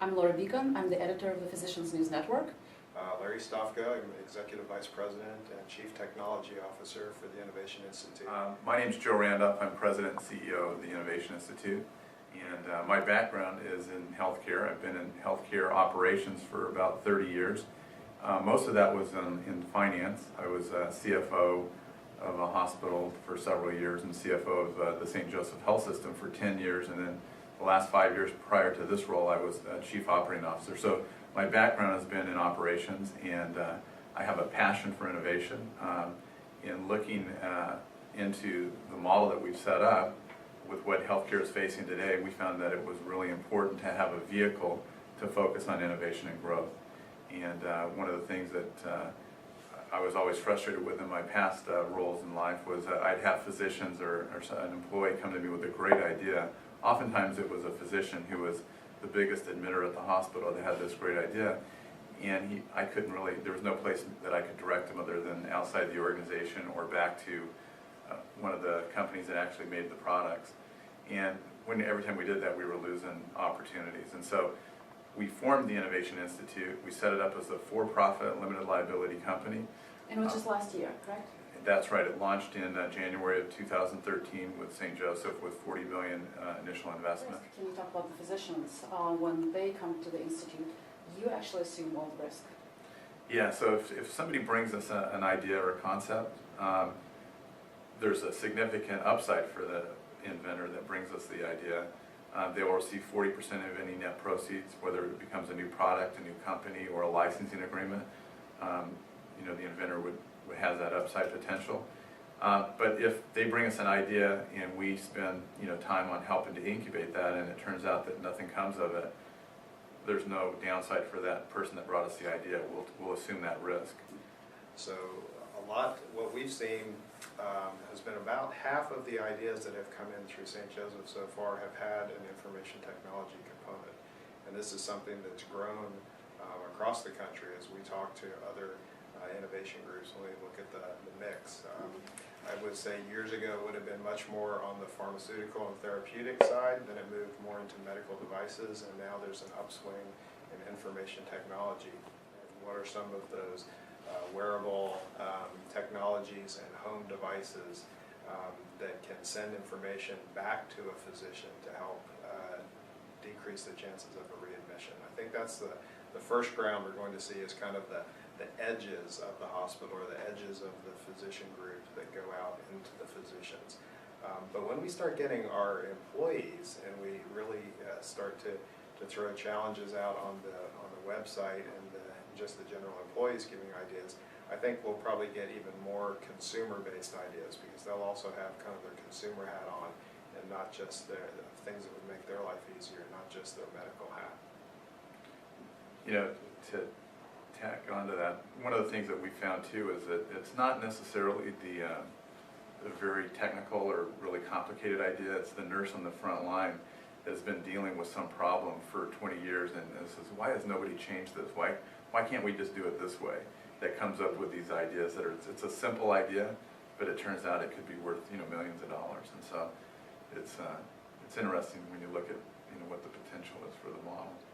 I'm Laura Beacon. I'm the editor of the Physicians News Network. Larry Stofka, I'm Executive Vice President and Chief Technology Officer for the Innovation Institute. My name is Joe Randolph. I'm President and CEO of the Innovation Institute. And my background is in healthcare. I've been in healthcare operations for about 30 years. Most of that was in finance. I was CFO of a hospital for several years and CFO of the St. Joseph Health System for 10 years. And then the last 5 years prior to this role, I was Chief Operating Officer. So my background has been in operations, and I have a passion for innovation. In looking into the model that we've set up with what healthcare is facing today, we found that it was really important to have a vehicle to focus on innovation and growth. And one of the things that I was always frustrated with in my past roles in life was that I'd have physicians or an employee come to me with a great idea. Oftentimes it was a physician who was the biggest admitter at the hospital that had this great idea, and I couldn't really, there was no place that I could direct him other than outside the organization or back to one of the companies that actually made the products. And every time we did that, we were losing opportunities. And so we formed the Innovation Institute. We set it up as a for-profit limited liability company. And which is last year, correct? That's right. It launched in January of 2013 with St. Joseph with $40 million initial investment. Can you talk about the physicians? When they come to the Institute, you actually assume all the risk. Yeah, so if somebody brings us an idea or a concept, there's a significant upside for the inventor that brings us the idea. They will receive 40% of any net proceeds, whether it becomes a new product, a new company, or a licensing agreement. The inventor would has that upside potential. But if they bring us an idea and we spend time on helping to incubate that, and it turns out that nothing comes of it, there's no downside for that person that brought us the idea. We'll assume that risk. So what we've seen has been about half of the ideas that have come in through St. Joseph so far have had an information technology component. And this is something that's grown across the country as we talk to other innovation groups when we look at the mix. I would say years ago it would have been much more on the pharmaceutical and therapeutic side, then it moved more into medical devices, and now there's an upswing in information technology. And what are some of those wearable technologies and home devices that can send information back to a physician to help decrease the chances of a readmission? I think that's the first ground we're going to see is kind of the edges of the hospital or the edges of the physician group that go out into the physicians. But when we start getting our employees and we really start to throw challenges out on the website and just the general employees giving ideas, I think we'll probably get even more consumer-based ideas because they'll also have kind of their consumer hat on and not just the things that would make their life easier, not just their medical hat. To tack onto that, one of the things that we found too is that it's not necessarily the very technical or really complicated idea. It's the nurse on the front line that's been dealing with some problem for 20 years and says, why has nobody changed this? Why can't we just do it this way? That comes up with these ideas that it's a simple idea, but it turns out it could be worth millions of dollars. And so it's interesting when you look at what the potential is for the model.